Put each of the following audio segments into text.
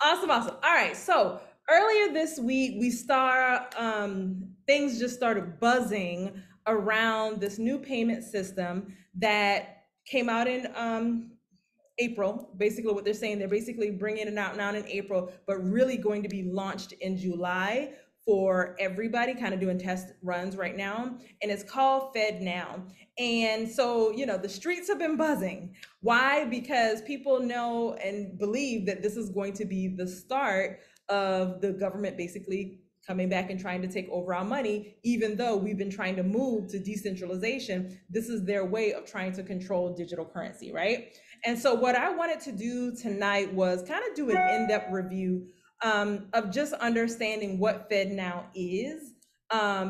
Awesome, awesome. All right. So earlier this week, things just started buzzing around this new payment system that came out in April. Basically, what they're saying, they're basically bringing it out now in April, but really going to be launched in July for everybody, kind of doing test runs right now. And it's called FedNow. And so, the streets have been buzzing. Why? Because people know and believe that this is going to be the start of the government basically coming back and trying to take over our money, even though we've been trying to move to decentralization. This is their way of trying to control digital currency, right? And so, what I wanted to do tonight was kind of do an in depth review of just understanding what FedNow is,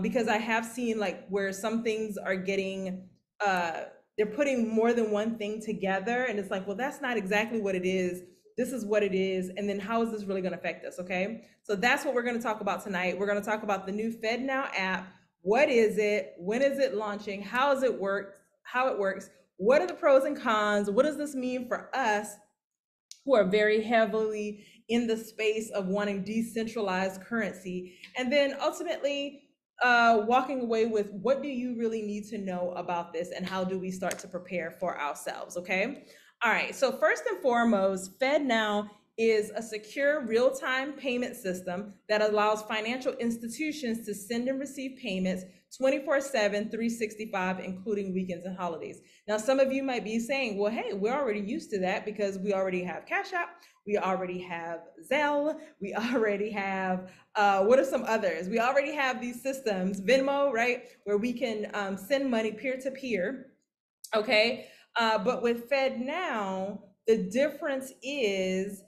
because I have seen like where some things are getting, they're putting more than one thing together, and it's like, well, that's not exactly what it is. This is what it is, and then how is this really going to affect us? Okay, so that's what we're going to talk about tonight. We're going to talk about the new FedNow app. What is it? When is it launching? How does it work? How it works? What are the pros and cons? What does this mean for us who are very heavily in the space of wanting decentralized currency? And then ultimately, walking away with what do you really need to know about this and how do we start to prepare for ourselves? Okay. All right. So, first and foremost, FedNow is a secure real-time payment system that allows financial institutions to send and receive payments 24/7, 365, including weekends and holidays. Now, some of you might be saying, well, hey, we're already used to that because we already have Cash App, we already have Zelle, we already have, what are some others? We already have these systems, Venmo, right, where we can send money peer to peer, okay? But with FedNow, the difference is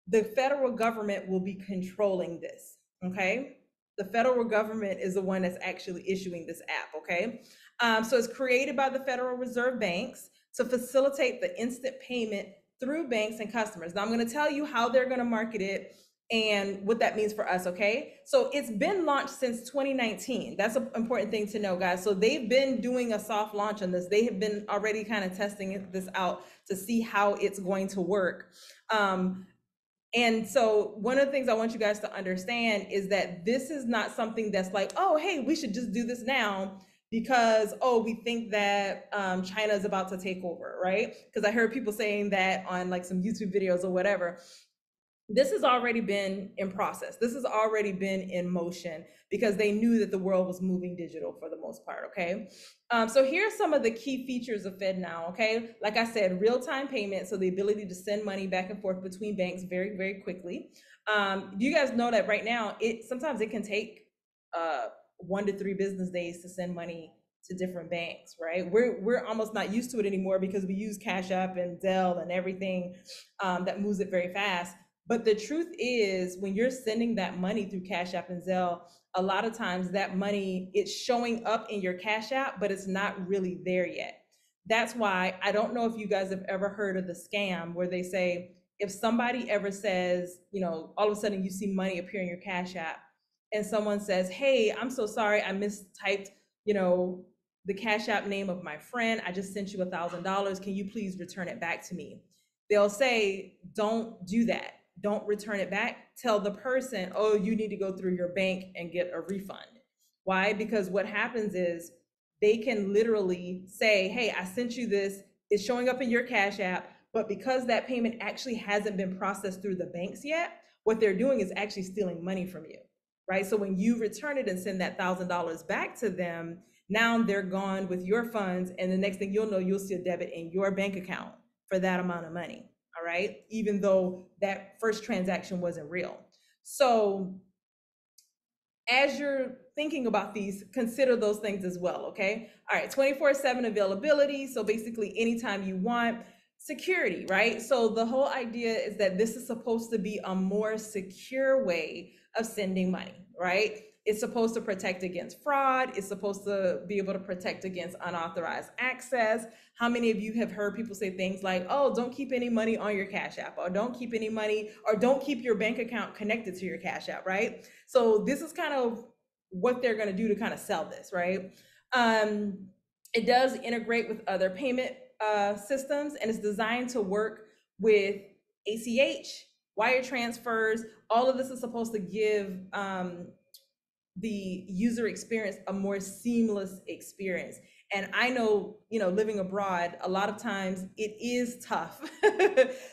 the federal government will be controlling this, okay? The federal government is the one that's actually issuing this app, okay? So it's created by the Federal Reserve banks to facilitate the instant payment through banks and customers. Now I'm going to tell you how they're going to market it and what that means for us, okay? So it's been launched since 2019. That's an important thing to know, guys. So they've been doing a soft launch on this. They have been already kind of testing this out to see how it's going to work. And so one of the things I want you guys to understand is that this is not something that's like, oh, hey, we should just do this now because, oh, we think that China is about to take over, right? Because I heard people saying that on like some YouTube videos or whatever. This has already been in process. This has already been in motion because they knew that the world was moving digital for the most part, okay? So here's some of the key features of FedNow, okay? Like I said, real-time payment, so the ability to send money back and forth between banks very, very quickly. You guys know that right now, sometimes it can take 1 to 3 business days to send money to different banks, right? We're almost not used to it anymore because we use Cash App and Zelle and everything that moves it very fast. But the truth is, when you're sending that money through Cash App and Zelle, a lot of times that money, it's showing up in your Cash App, but it's not really there yet. That's why I don't know if you guys have ever heard of the scam where they say, if somebody ever says, all of a sudden you see money appear in your Cash App and someone says, hey, I'm so sorry, I mistyped, the Cash App name of my friend. I just sent you $1,000. Can you please return it back to me? They'll say, don't do that. Don't return it back. Tell the person, oh, you need to go through your bank and get a refund. Why? Because what happens is they can literally say, hey, I sent you this. It's showing up in your Cash App, but because that payment actually hasn't been processed through the banks yet, what they're doing is actually stealing money from you, right? So when you return it and send that $1,000 back to them, now they're gone with your funds. And the next thing you'll know, you'll see a debit in your bank account for that amount of money. All right, even though that first transaction wasn't real. So as you're thinking about these, consider those things as well, okay? All right, 24/7 availability, so basically anytime you want. Security, right? So the whole idea is that this is supposed to be a more secure way of sending money, right? It's supposed to protect against fraud. It's supposed to be able to protect against unauthorized access. How many of you have heard people say things like, oh, don't keep any money on your Cash App, or don't keep any money, or don't keep your bank account connected to your Cash App, right? So this is kind of what they're going to do to kind of sell this, right? It does integrate with other payment systems, and it's designed to work with ACH, wire transfers, all of this is supposed to give the user experience a more seamless experience. And I know, living abroad, a lot of times it is tough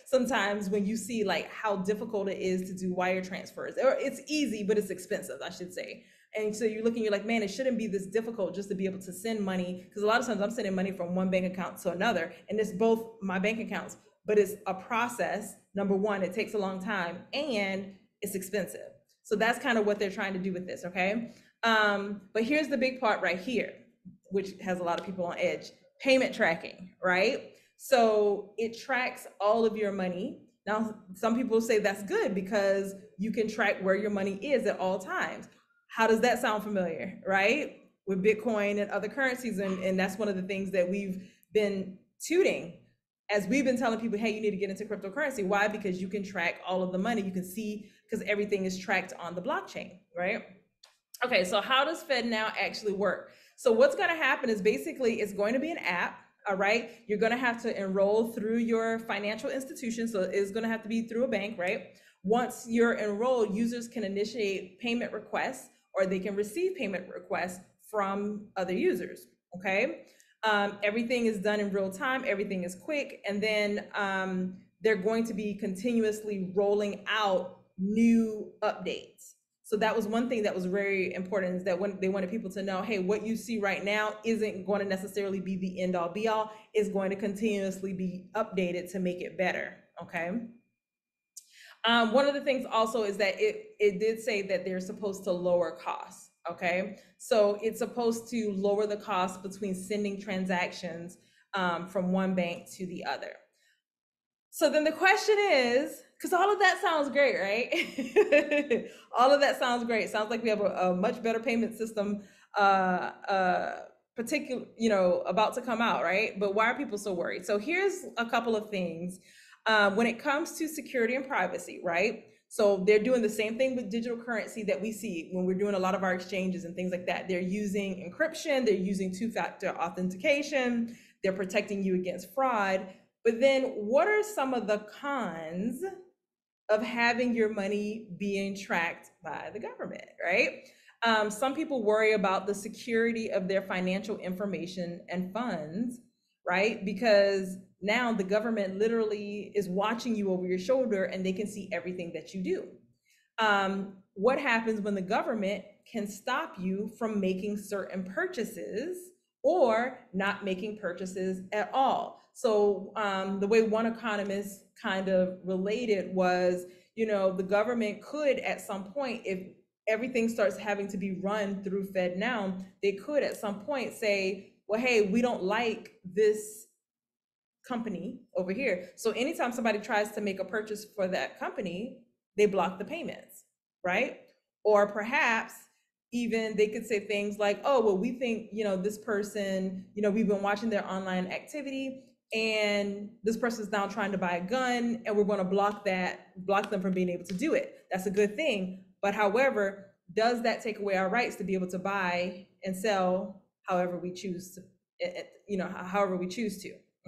sometimes when you see like how difficult it is to do wire transfers. Or it's easy, but it's expensive, I should say. And so you're looking, you're like, man, it shouldn't be this difficult just to be able to send money. Because a lot of times I'm sending money from one bank account to another, and it's both my bank accounts, but it's a process. Number one, it takes a long time and it's expensive. So that's kind of what they're trying to do with this, okay? But here's the big part right here, which has a lot of people on edge: payment tracking, right? So it tracks all of your money. Now, some people say that's good because you can track where your money is at all times. How does that sound familiar, right? With Bitcoin and other currencies, and that's one of the things that we've been tooting as we've been telling people, hey, you need to get into cryptocurrency. Why? Because you can track all of the money. You can see, because everything is tracked on the blockchain, right? Okay, so how does FedNow actually work? So what's going to happen is basically it's going to be an app, all right? You're going to have to enroll through your financial institution, so it's going to have to be through a bank, right? Once you're enrolled, users can initiate payment requests, or they can receive payment requests from other users, okay? Everything is done in real time, everything is quick, and then they're going to be continuously rolling out new updates. So that was one thing that was very important, is that when they wanted people to know, hey, what you see right now isn't going to necessarily be the end all be all. It's going to continuously be updated to make it better, okay? One of the things also is that it did say that they're supposed to lower costs, okay? So it's supposed to lower the cost between sending transactions from one bank to the other. So then the question is, because all of that sounds great, right? All of that sounds great. Sounds like we have a much better payment system, about to come out, right? But why are people so worried? So here's a couple of things. When it comes to security and privacy, right? So they're doing the same thing with digital currency that we see when we're doing a lot of our exchanges and things like that. They're using encryption, they're using two-factor authentication, they're protecting you against fraud. But then what are some of the cons of having your money being tracked by the government, right? Some people worry about the security of their financial information and funds, right? Because now the government literally is watching you over your shoulder and they can see everything that you do. What happens when the government can stop you from making certain purchases or not making purchases at all? So the way one economist kind of related was, the government could at some point, if everything starts having to be run through FedNow, they could at some point say, well, hey, we don't like this company over here. So anytime somebody tries to make a purchase for that company, they block the payments, right? Or perhaps even they could say things like, oh, well, we think, this person, we've been watching their online activity and this person's now trying to buy a gun and we're going to block them from being able to do it. That's a good thing. But however, does that take away our rights to be able to buy and sell however we choose to,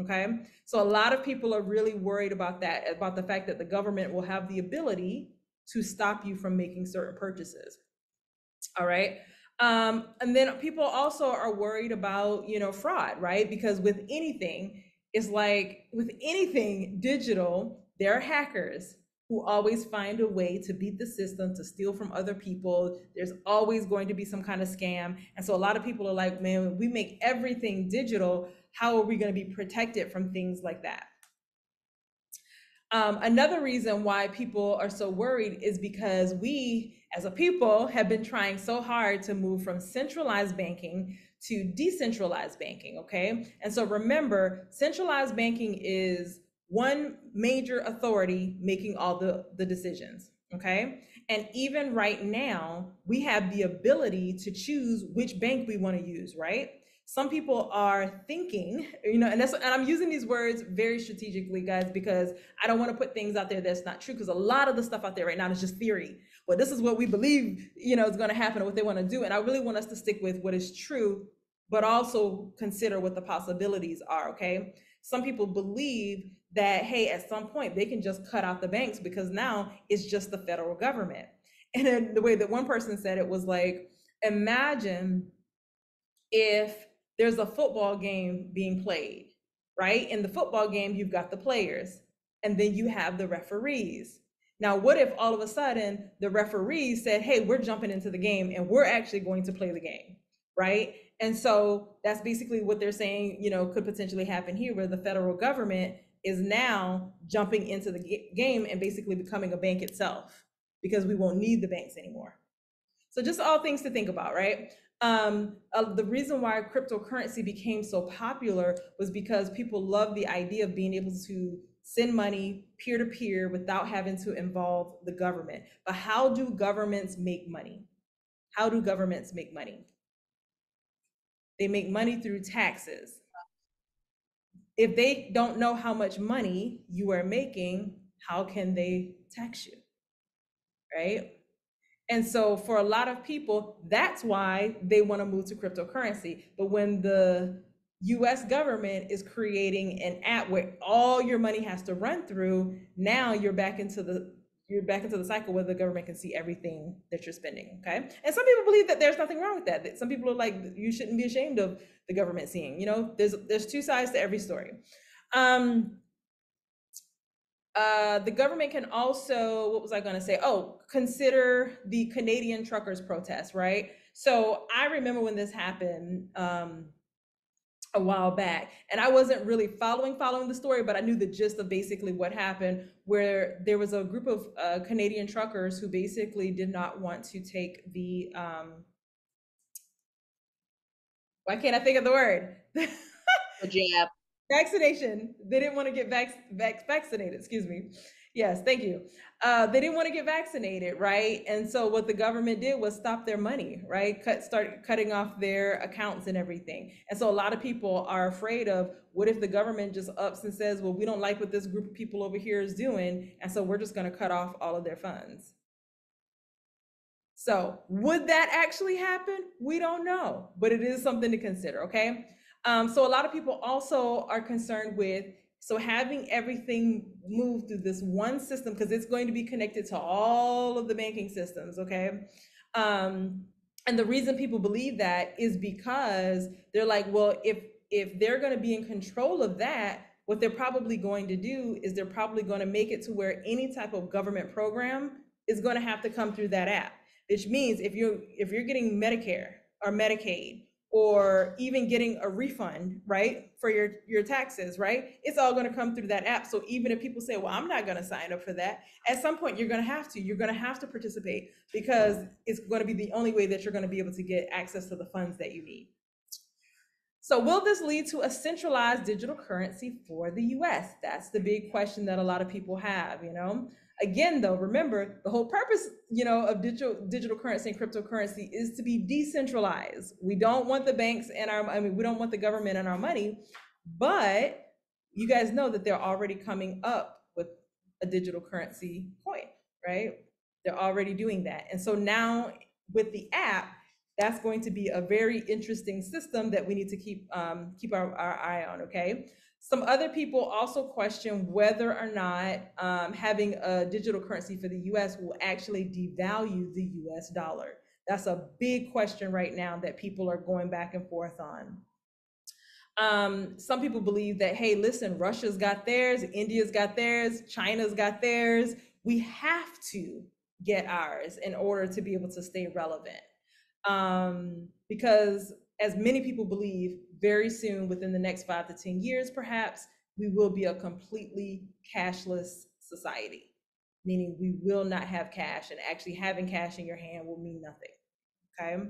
okay? So a lot of people are really worried about that, about the fact that the government will have the ability to stop you from making certain purchases, all right? And then people also are worried about, fraud, right? Because with anything, it's like with anything digital, there are hackers who always find a way to beat the system, to steal from other people. There's always going to be some kind of scam. And so a lot of people are like, man, when we make everything digital, how are we going to be protected from things like that? Another reason why people are so worried is because we, as a people, have been trying so hard to move from centralized banking to decentralized banking, okay? And so remember, centralized banking is one major authority making all the decisions, okay? And even right now, we have the ability to choose which bank we want to use, right? Some people are thinking, and I'm using these words very strategically, guys, because I don't want to put things out there that's not true, because a lot of the stuff out there right now is just theory. Well, this is what we believe, is going to happen or what they want to do. And I really want us to stick with what is true, but also consider what the possibilities are, okay? Some people believe that, hey, at some point they can just cut out the banks because now it's just the federal government. And then the way that one person said it was like, imagine if there's a football game being played, right? In the football game, you've got the players and then you have the referees. Now, what if all of a sudden the referees said, hey, we're jumping into the game and we're actually going to play the game, right? And so that's basically what they're saying, could potentially happen here, where the federal government is now jumping into the game and basically becoming a bank itself, because we won't need the banks anymore. So just all things to think about, right? The reason why cryptocurrency became so popular was because people love the idea of being able to send money peer to peer without having to involve the government. But how do governments make money? How do governments make money? They make money through taxes. If they don't know how much money you are making, how can they tax you? Right? And so for a lot of people, that's why they want to move to cryptocurrency. But when the US government is creating an app where all your money has to run through, now you're back into the cycle where the government can see everything that you're spending. Okay. And some people believe that there's nothing wrong with that. Some people are like, you shouldn't be ashamed of the government seeing. There's two sides to every story. The government can also, what was I going to say? Oh, consider the Canadian truckers protest, right? So I remember when this happened a while back, and I wasn't really following the story, but I knew the gist of basically what happened, where there was a group of Canadian truckers who basically did not want to take the, why can't I think of the word? The jab. Vaccination. They didn't want to get vaccinated. Excuse me. Yes, thank you. They didn't want to get vaccinated, right? And so what the government did was stop their money, right? Start cutting off their accounts and everything. And so a lot of people are afraid of, what if the government just ups and says, well, we don't like what this group of people over here is doing, and so we're just going to cut off all of their funds. So would that actually happen? We don't know, but it is something to consider, okay? So a lot of people also are concerned with, so having everything move through this one system, because it's going to be connected to all of the banking systems, okay? And the reason people believe that is because they're like, well, if they're going to be in control of that, what they're probably going to do is they're probably going to make it to where any type of government program is going to have to come through that app, which means if you're getting Medicare or Medicaid, or even getting a refund, right, for your taxes, right, it's all going to come through that app. So even if people say, well, I'm not going to sign up for that, at some point you're going to have to participate, because it's going to be the only way that you're going to be able to get access to the funds that you need. So will this lead to a centralized digital currency for the US? That's the big question that a lot of people have. Again, though, remember, the whole purpose, of digital currency and cryptocurrency is to be decentralized. We don't want the banks we don't want the government and our money, but you guys know that they're already coming up with a digital currency coin, right? They're already doing that. And so now with the app, that's going to be a very interesting system that we need to keep our eye on, okay? Some other people also question whether or not having a digital currency for the US will actually devalue the US dollar. That's a big question right now that people are going back and forth on. Some people believe that, hey, listen, Russia's got theirs, India's got theirs, China's got theirs. We have to get ours in order to be able to stay relevant. Because as many people believe, very soon, within the next 5 to 10 years, perhaps, we will be a completely cashless society, meaning we will not have cash, and actually having cash in your hand will mean nothing, okay?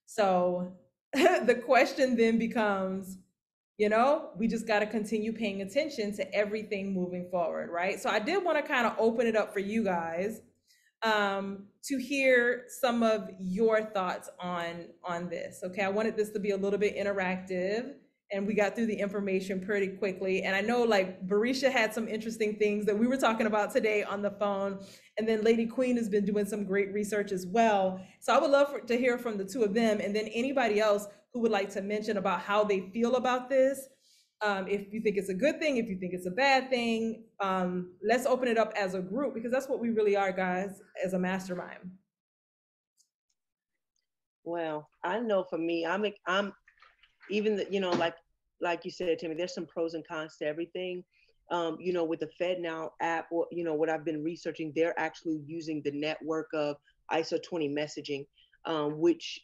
So the question then becomes, we just got to continue paying attention to everything moving forward, right? So I did want to kind of open it up for you guys to hear some of your thoughts on this. Okay, I wanted this to be a little bit interactive, and we got through the information pretty quickly. And I know, like, Barisha had some interesting things that we were talking about today on the phone, and then Lady Queen has been doing some great research as well. So I would love to hear from the two of them, and then anybody else who would like to mention about how they feel about this. If you think it's a good thing, if you think it's a bad thing, let's open it up as a group, because that's what we really are, guys, as a mastermind. Well, I know for me, I'm even the, like you said, Timmy, there's some pros and cons to everything. With the FedNow app, or what I've been researching, they're actually using the network of ISO 20 messaging, which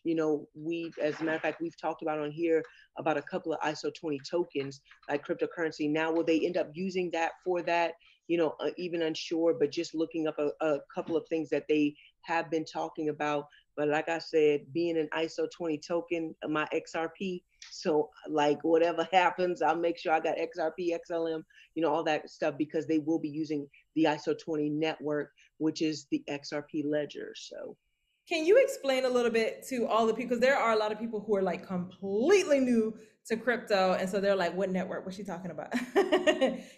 we, as a matter of fact, we've talked about on here about a couple of ISO 20 tokens like cryptocurrency. Now, will they end up using that for that? Even unsure, but just looking up a couple of things that they have been talking about. But like I said, being an ISO 20 token, my XRP. So like whatever happens, I'll make sure I got XRP, XLM, all that stuff, because they will be using the ISO 20 network, which is the XRP ledger. So can you explain a little bit to all the people, because there are a lot of people who are like completely new to crypto, and so they're like, what network, what's she talking about?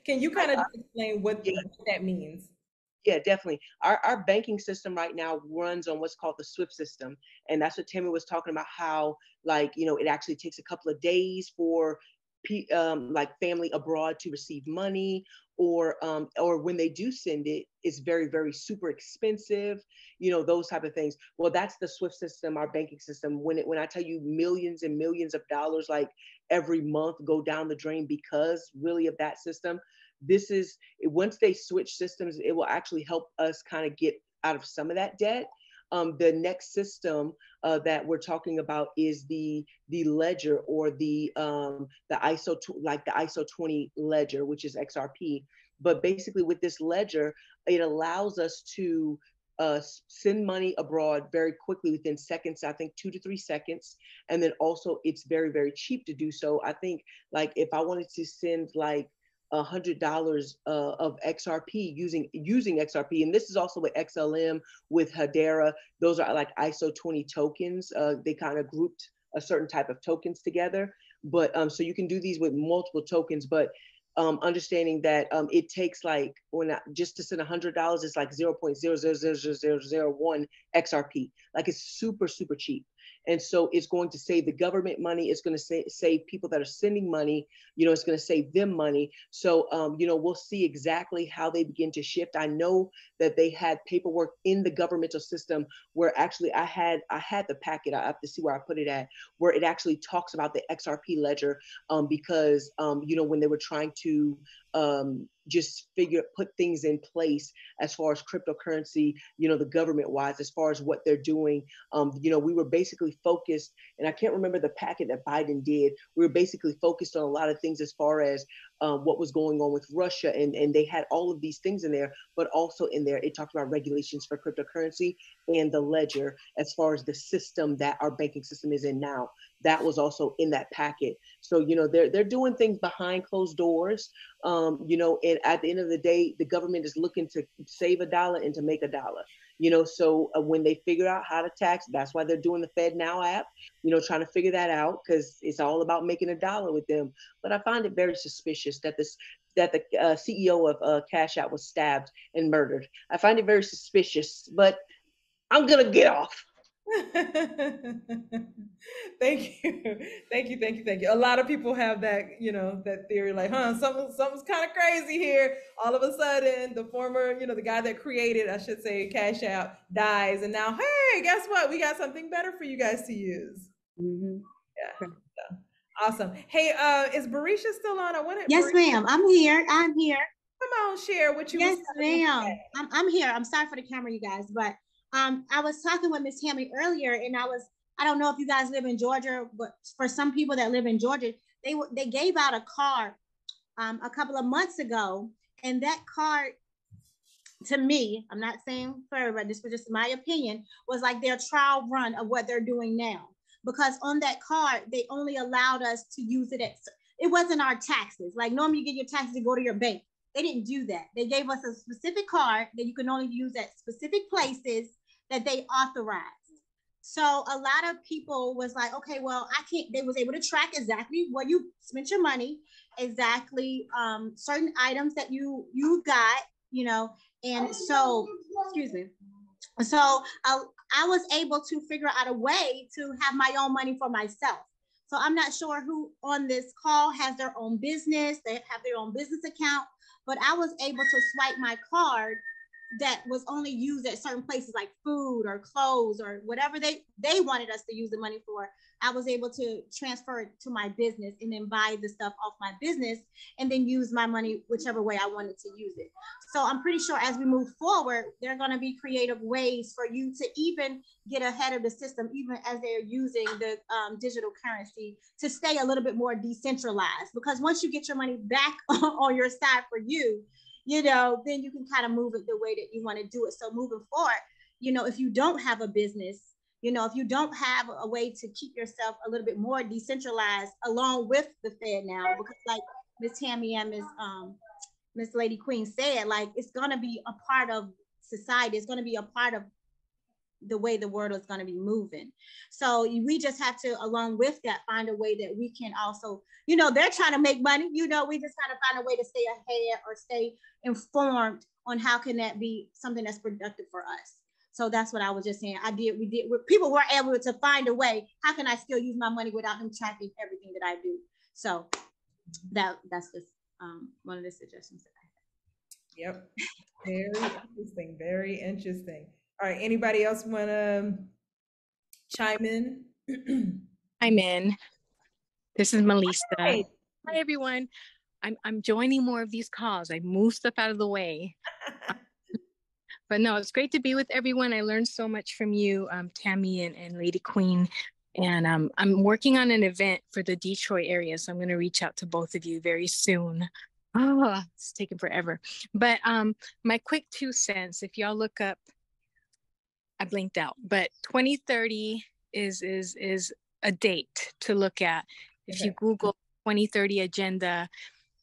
Can you kind of just explain what yeah, that means? yeah, definitely. Our banking system right now runs on what's called the SWIFT system. And that's what Tammy was talking about, how, like, it actually takes a couple of days for like family abroad to receive money, or when they do send it, it's very, very super expensive, those type of things. Well, that's the SWIFT system, our banking system. When I tell you millions and millions of dollars, like every month, go down the drain because really of that system, this is, once they switch systems, it will actually help us kind of get out of some of that debt. The next system that we're talking about is the ledger, or the ISO, like the ISO 20 ledger, which is XRP. But basically, with this ledger, it allows us to send money abroad very quickly, within seconds. I think 2 to 3 seconds, and then also it's very, very cheap to do so. I think, like, if I wanted to send like $100 of XRP using XRP, and this is also with XLM, with Hedera. Those are like ISO 20 tokens. They kind of grouped a certain type of tokens together, but so you can do these with multiple tokens. But understanding that it takes, like, just to send $100, it's like 0.0000001 XRP. Like, it's super, super cheap. And so it's going to save the government money. It's going to save people that are sending money. It's going to save them money. So, we'll see exactly how they begin to shift. I know that they had paperwork in the governmental system where actually I had the packet. I have to see where I put it at, where it actually talks about the XRP ledger, because, when they were trying to just put things in place as far as cryptocurrency, the government wise, as far as what they're doing. We were basically focused, and I can't remember the packet that Biden did. We were basically focused on a lot of things as far as what was going on with Russia, and they had all of these things in there, but also in there, it talked about regulations for cryptocurrency and the ledger, as far as the system that our banking system is in now. That was also in that packet. So, they're doing things behind closed doors, and at the end of the day, the government is looking to save a dollar and to make a dollar. So when they figure out how to tax, that's why they're doing the FedNow app, trying to figure that out, because it's all about making a dollar with them. But I find it very suspicious that the CEO of Cash App was stabbed and murdered. I find it very suspicious, but I'm gonna get off. Thank you. Thank you. Thank you. Thank you. A lot of people have that, that theory, like, something's kind of crazy here. All of a sudden, the former, the guy that created, I should say, Cash App dies. And now, hey, guess what? We got something better for you guys to use. Mm-hmm. Yeah. So, awesome. Hey, is Barisha still on? I wanted Yes, Barisha. ma'am. I'm here. Come on, share what you Yes, was ma'am. I'm here. I'm sorry for the camera, you guys, but I was talking with Miss Tammy earlier, and I don't know if you guys live in Georgia, but for some people that live in Georgia, they gave out a card a couple of months ago, and that card, to me, I'm not saying for everybody, this was just my opinion, was like their trial run of what they're doing now. Because on that card, they only allowed us to use it it wasn't our taxes. Like normally you get your taxes to go to your bank. They didn't do that. They gave us a specific card that you can only use at specific places that they authorized. So a lot of people was like, okay, well, I can't, they was able to track exactly where you spent your money, exactly certain items that you got, and so, excuse me. So I was able to figure out a way to have my own money for myself. So I'm not sure who on this call has their own business, they have their own business account, but I was able to swipe my card that was only used at certain places like food or clothes or whatever they wanted us to use the money for. I was able to transfer it to my business and then buy the stuff off my business and then use my money whichever way I wanted to use it. So I'm pretty sure as we move forward, there are going to be creative ways for you to even get ahead of the system, even as they're using the digital currency to stay a little bit more decentralized. Because once you get your money back on your side for you, then you can kind of move it the way that you want to do it. So moving forward, if you don't have a business, if you don't have a way to keep yourself a little bit more decentralized along with the FedNow, because like Miss Tammy and Miss Lady Queen said, like, it's going to be a part of society. It's going to be a part of the way the world is going to be moving. So we just have to, along with that, find a way that we can also, they're trying to make money, we just got to find a way to stay ahead or stay informed on how can that be something that's productive for us. So that's what I was just saying. People were able to find a way. How can I still use my money without them tracking everything that I do? So that's just one of the suggestions that I have. Yep. Very interesting. Very interesting. All right. Anybody else want to chime in? I'm in. This is Melissa. Hi, everyone. I'm joining more of these calls. I moved stuff out of the way. But no, it's great to be with everyone. I learned so much from you, Tammy and Lady Queen. And I'm working on an event for the Detroit area. So I'm going to reach out to both of you very soon. Oh, it's taking forever. But my quick 2 cents, if y'all look up, I blinked out, but 2030 is a date to look at. If you Google 2030 agenda,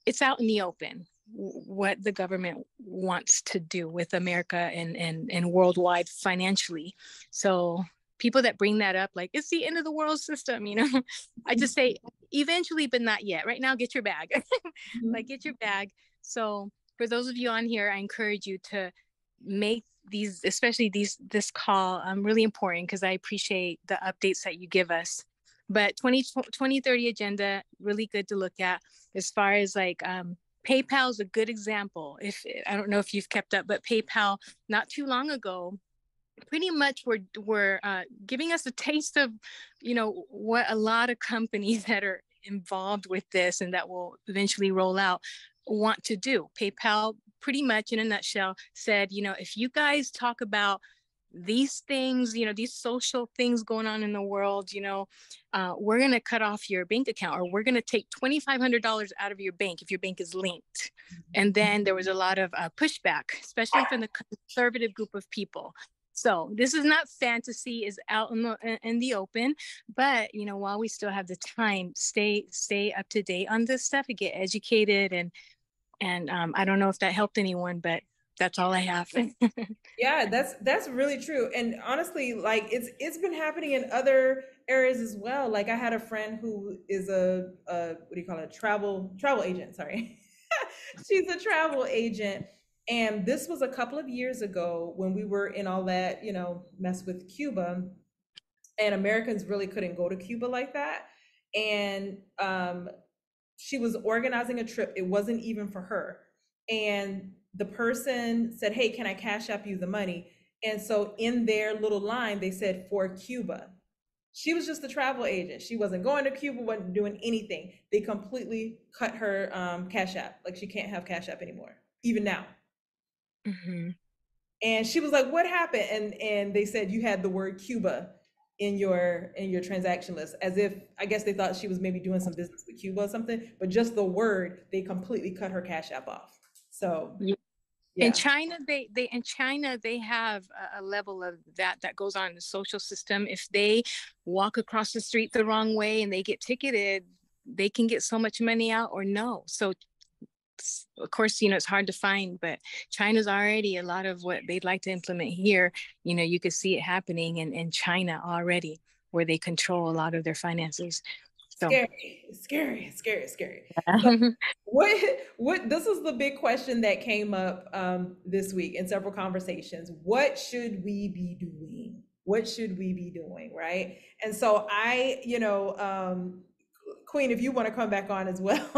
it's out in the open what the government wants to do with America and worldwide financially. So people that bring that up, like, it's the end of the world system, I just say eventually, but not yet. Right now, get your bag. Like, get your bag. So for those of you on here, I encourage you to make these, especially this call, really important, because I appreciate the updates that you give us. But 2030 agenda, really good to look at. As far as like PayPal is a good example. I don't know if you've kept up, but PayPal not too long ago pretty much were giving us a taste of what a lot of companies that are involved with this and that will eventually roll out want to do. PayPal pretty much in a nutshell said, if you guys talk about these things, these social things going on in the world, we're going to cut off your bank account, or we're going to take $2,500 out of your bank if your bank is linked. And then there was a lot of pushback, especially from the conservative group of people. So this is not fantasy, is out in the open, but while we still have the time, stay up to date on this stuff and get educated. And I don't know if that helped anyone, but that's all I have. Yeah, that's really true. And honestly, like, it's been happening in other areas as well. Like, I had a friend who is a what do you call it? Travel agent, sorry. She's a travel agent. And this was a couple of years ago when we were in all that, mess with Cuba, and Americans really couldn't go to Cuba like that. And she was organizing a trip. It wasn't even for her. And the person said, "Hey, can I cash app you the money?" And so in their little line, they said, "For Cuba." She was just a travel agent. She wasn't going to Cuba, wasn't doing anything. They completely cut her cash app. Like, she can't have cash app anymore, even now. Mm-hmm. And she was like, "What happened?" And they said, "You had the word Cuba in your transaction list," as if, I guess they thought she was maybe doing some business with Cuba or something, but just the word, they completely cut her cash app off. So yeah. Yeah. In China, they have a level of that goes on in the social system. If they walk across the street the wrong way and they get ticketed, they can get so much money out or no. So of course, it's hard to find, but China's already a lot of what they'd like to implement here. You could see it happening in China already, where they control a lot of their finances. So Scary. Yeah. So what this is the big question that came up this week in several conversations. What should we be doing? Right? And so I Queen, if you want to come back on as well.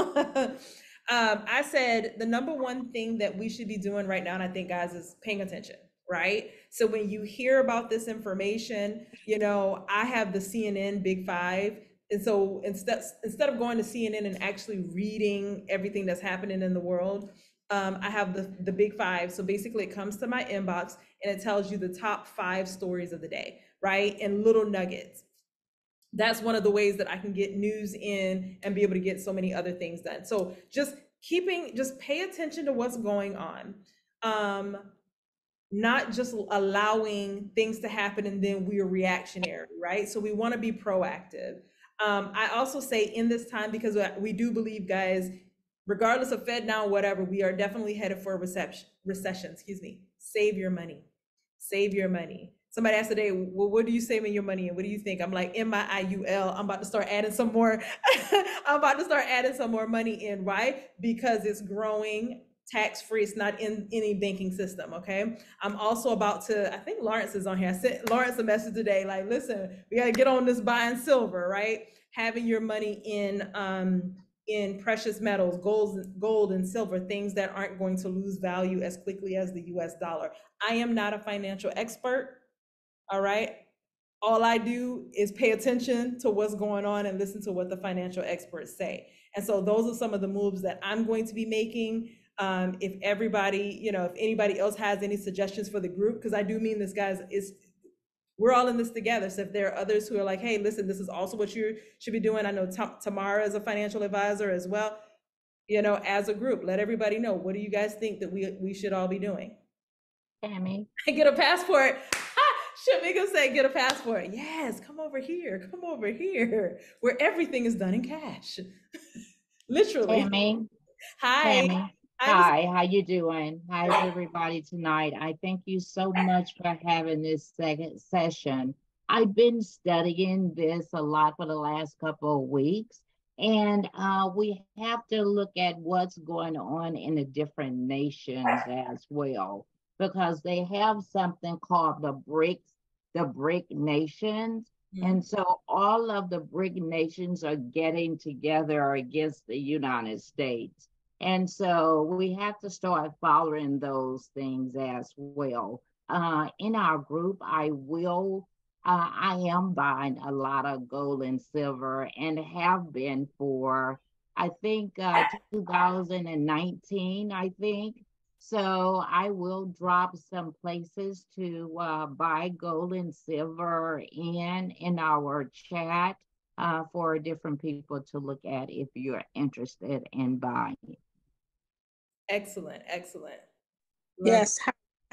I said the number one thing that we should be doing right now, and I think, guys, is paying attention, right? So when you hear about this information, I have the CNN Big Five. And so instead of going to CNN and actually reading everything that's happening in the world, I have the Big Five. So basically, it comes to my inbox and it tells you the top 5 stories of the day, right? And little nuggets. That's one of the ways that I can get news in and be able to get so many other things done. So just pay attention to what's going on. Not just allowing things to happen and then we are reactionary, right? So we want to be proactive. I also say in this time, because we do believe, guys, regardless of FedNow, whatever, we are definitely headed for a recession, Save your money. Save your money. Somebody asked today, well, what do you saving your money in? What do you think? I'm like, in my IUL, I'm about to start adding some more. I'm about to start adding some more money in, right? Because it's growing tax-free. It's not in any banking system, okay? I'm also about to, I think Lawrence is on here. I sent Lawrence a message today, like, listen, we got to get on this buying silver, right? Having your money in precious metals, gold and silver, things that aren't going to lose value as quickly as the US dollar. I am not a financial expert, all right? All I do is pay attention to what's going on and listen to what the financial experts say. And so those are some of the moves that I'm going to be making. If anybody else has any suggestions for the group, because I do mean this, guys, we're all in this together. So if there are others who are like, hey, listen, this is also what you should be doing. I know Tamara is a financial advisor as well. As a group, let everybody know, what do you guys think that we should all be doing? Tammy. Get a passport. Shamika say, get a passport. Yes, come over here, where everything is done in cash. Literally. Tammy. Hi. Tammy. Hi, how you doing? How's everybody tonight? I thank you so much for having this second session. I've been studying this a lot for the last couple of weeks, and we have to look at what's going on in the different nations as well, because they have something called the BRIC nations. And so all of the BRIC nations are getting together against the United States. And so we have to start following those things as well. In our group, I am buying a lot of gold and silver and have been for, I think, 2019, I think. So I will drop some places to buy gold and silver in our chat for different people to look at if you're interested in buying. Excellent. Yes.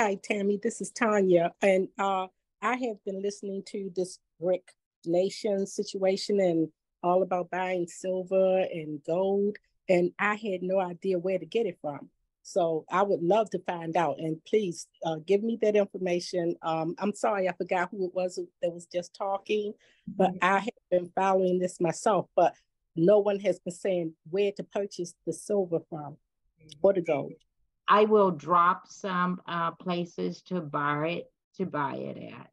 Hi, Tammy. This is Tanya. And I have been listening to this BRIC nation situation and all about buying silver and gold. And I had no idea where to get it from. So I would love to find out. And please give me that information. I'm sorry, I forgot who it was that was just talking, but I have been following this myself. But no one has been saying where to purchase the silver from or the gold. I will drop some places to buy it at.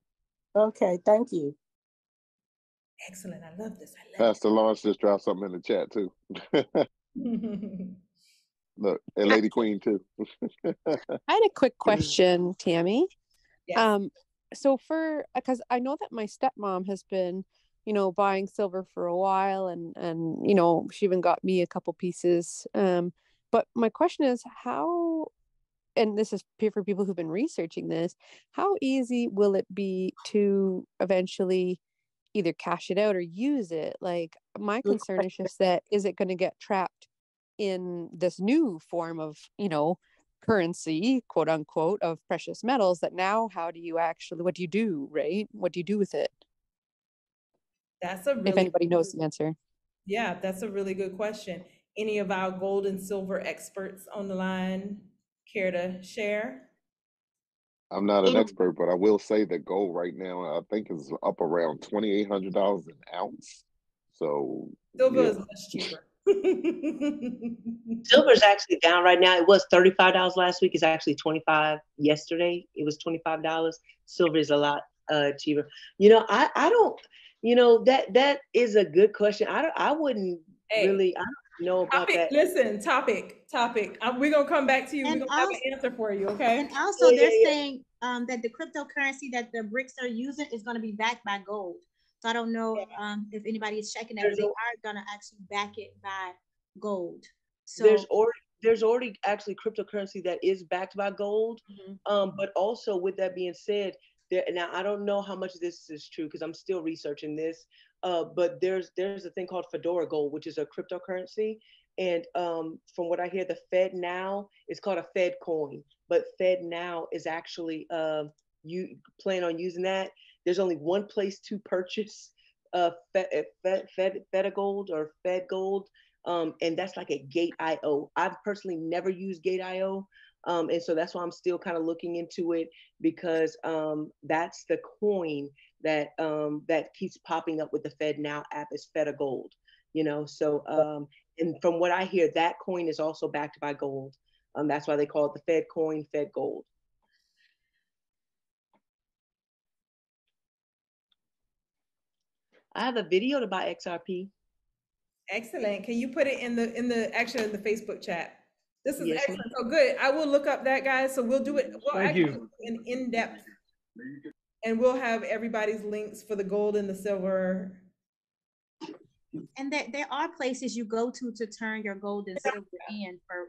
Okay, thank you. Excellent. I love this. Pastor Lawrence just dropped something in the chat too. Look, and Lady Queen too. I had a quick question, Tammy. Yes. So because I know that my stepmom has been, buying silver for a while, and she even got me a couple pieces. But my question is, how, and this is for people who've been researching this, how easy will it be to eventually either cash it out or use it? Like, my concern is just that, is it going to get trapped in this new form of, currency, quote unquote, of precious metals, that now what do you do, right? What do you do with it? If anybody knows the answer. Yeah, that's a really good question. Any of our gold and silver experts on the line care to share? I'm not an expert, but I will say that gold right now, I think, is up around $2,800 an ounce. So silver is much cheaper. Silver's actually down right now. It was $35 last week. It's actually $25 yesterday. It was $25. Silver is a lot cheaper. I don't. That is a good question. I wouldn't really, I don't know about Topic, that. listen, topic. We're gonna come back to you. We're And gonna have an answer for you, okay? And also, they're saying that the cryptocurrency that the BRICS are using is going to be backed by gold. So I don't know if anybody is checking that, but they are going to actually back it by gold. So there's already actually cryptocurrency that is backed by gold. But also, with that being said, now I don't know how much of this is true because I'm still researching this. But there's a thing called Fedora Gold, which is a cryptocurrency. And from what I hear, the FedNow is called a Fed coin, but FedNow is actually you plan on using that. There's only one place to purchase Fed Gold or Fed Gold, and that's like a Gate.io. I've personally never used Gate.io, and so that's why I'm still kind of looking into it because that's the coin that that keeps popping up with the FedNow app is Fed Gold. You know, so and from what I hear, that coin is also backed by gold. That's why they call it the Fed coin, Fed Gold. I have a video to buy XRP. Excellent. Can you put it in the in the Facebook chat? This is Yes, excellent. So good. I will look up that, guys. So we'll do it. We'll Thank actually you. do an in-depth, and we'll have everybody's links for the gold and the silver. and there are places you go to turn your gold and silver in for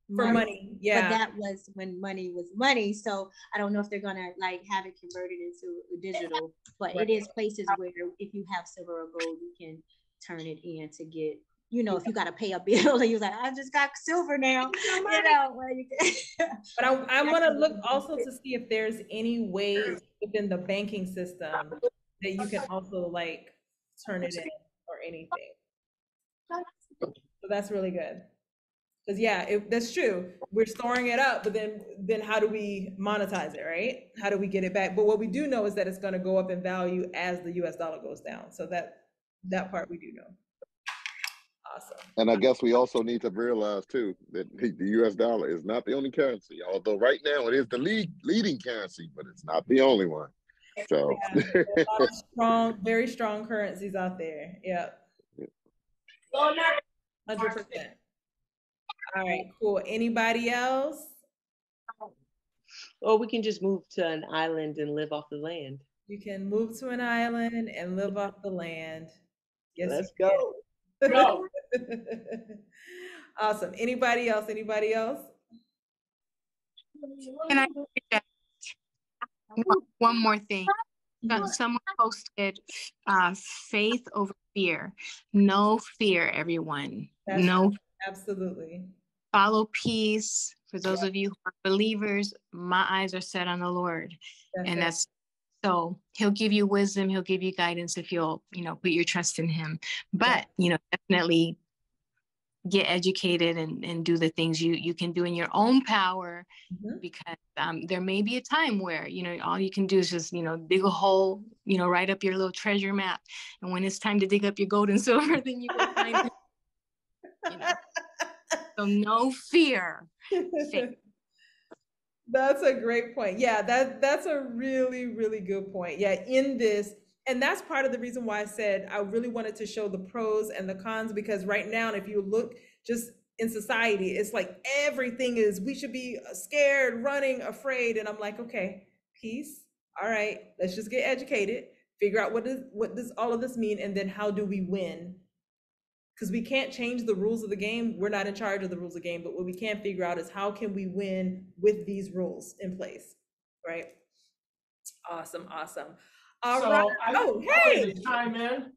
money. Yeah. But that was when money was money. So I don't know if they're gonna like have it converted into digital, but it is places where if you have silver or gold, you can turn it in to get, you know, if you gotta pay a bill and you're like, I just got silver now, you know, where you can. But I want to look also to see if there's any ways within the banking system that you can also like turn it in or anything. So that's really good. Because yeah, that's true. We're storing it up, but then how do we monetize it, right? How do we get it back? But what we do know is that it's going to go up in value as the US dollar goes down. So that part we do know. Awesome. And I guess we also need to realize too that the US dollar is not the only currency, although right now it is the leading currency, but it's not the only one. So yeah, a lot of strong, very strong currencies out there. Yep. 100%. All right, cool. Anybody else? Or we can just move to an island and live off the land. You can move to an island and live off the land. Yes, let's go. Go. Awesome. Anybody else? Anybody else? Can I suggest one more thing? Someone posted faith over fear. No fear, everyone. No. Absolutely. Follow peace. For those of you who are believers, my eyes are set on the Lord. And that's so he'll give you wisdom, he'll give you guidance if you'll, put your trust in him. But, definitely get educated and do the things you can do in your own power, because there may be a time where, all you can do is just, dig a hole, write up your little treasure map. And when it's time to dig up your gold and silver, then you go find it. So no fear. That's a great point. Yeah, that's a really, really good point. Yeah, in this, and that's part of the reason why I said I really wanted to show the pros and the cons, because right now, if you look just in society, it's like everything is, we should be scared, running, afraid. And I'm like, okay, peace. All right, let's just get educated, figure out what does all of this mean, and then how do we win? Because we can't change the rules of the game. We're not in charge of the rules of the game, but what we can figure out is how can we win with these rules in place, right? Awesome. All right. I wanted to chime in.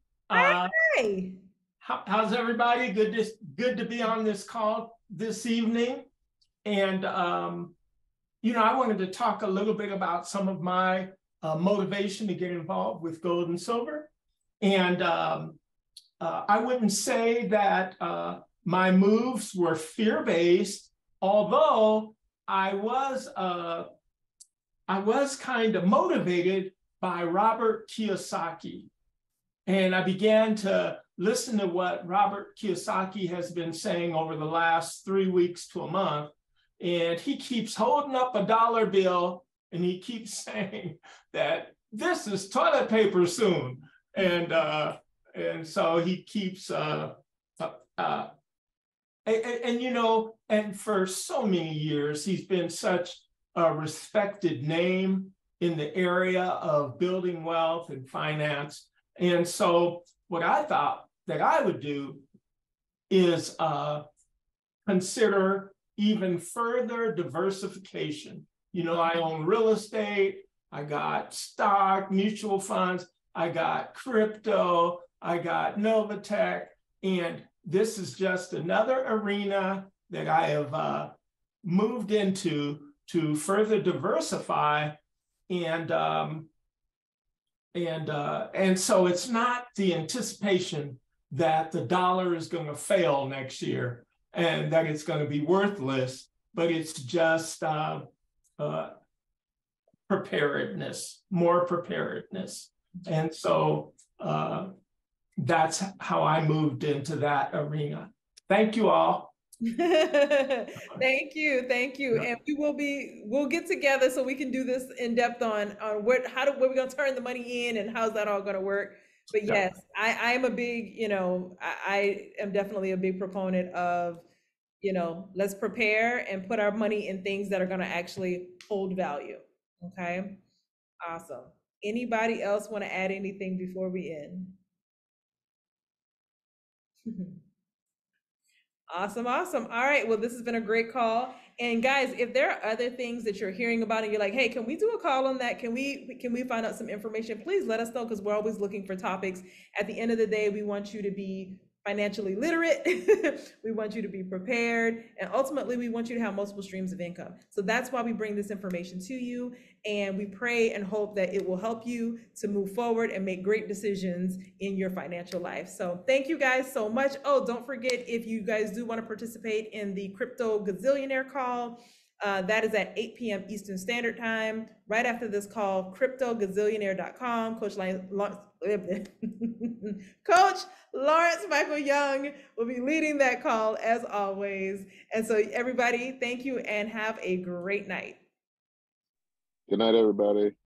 Hey. How's everybody? Good to be on this call this evening. And, I wanted to talk a little bit about some of my motivation to get involved with gold and silver. And I wouldn't say that my moves were fear-based, although I was kind of motivated by Robert Kiyosaki. And I began to listen to what Robert Kiyosaki has been saying over the last 3 weeks to a month. And he keeps holding up a dollar bill and he keeps saying that this is toilet paper soon. And so he keeps and you know, and for so many years, he's been such a respected name in the area of building wealth and finance. And so what I thought that I would do is consider even further diversification. You know, I own real estate, I got stock, mutual funds, I got crypto, I got Novatech, and this is just another arena that I have moved into to further diversify, and so it's not the anticipation that the dollar is going to fail next year and that it's going to be worthless, but it's just preparedness, more preparedness. And so that's how I moved into that arena. Thank you all. Thank you, and we'll get together so we can do this in depth on where we're going to turn the money in and how's that all going to work. But yes, I am a big, you know, I am definitely a big proponent of, you know, let's prepare and put our money in things that are going to actually hold value. Okay, awesome. Anybody else want to add anything before we end? Awesome. All right. Well, this has been a great call. And guys, if there are other things that you're hearing about and you're like, hey, can we do a call on that? Can we find out some information? Please let us know, because we're always looking for topics. At the end of the day, we want you to be financially literate. We want you to be prepared. And ultimately, we want you to have multiple streams of income. So that's why we bring this information to you. And we pray and hope that it will help you to move forward and make great decisions in your financial life. So thank you guys so much. Oh, don't forget, if you guys do want to participate in the Crypto Gazillionaire call, that is at 8 p.m. Eastern Standard Time. Right after this call, cryptogazillionaire.com. Coach Lawrence Michael Young will be leading that call as always. And so everybody, thank you and have a great night. Good night, everybody.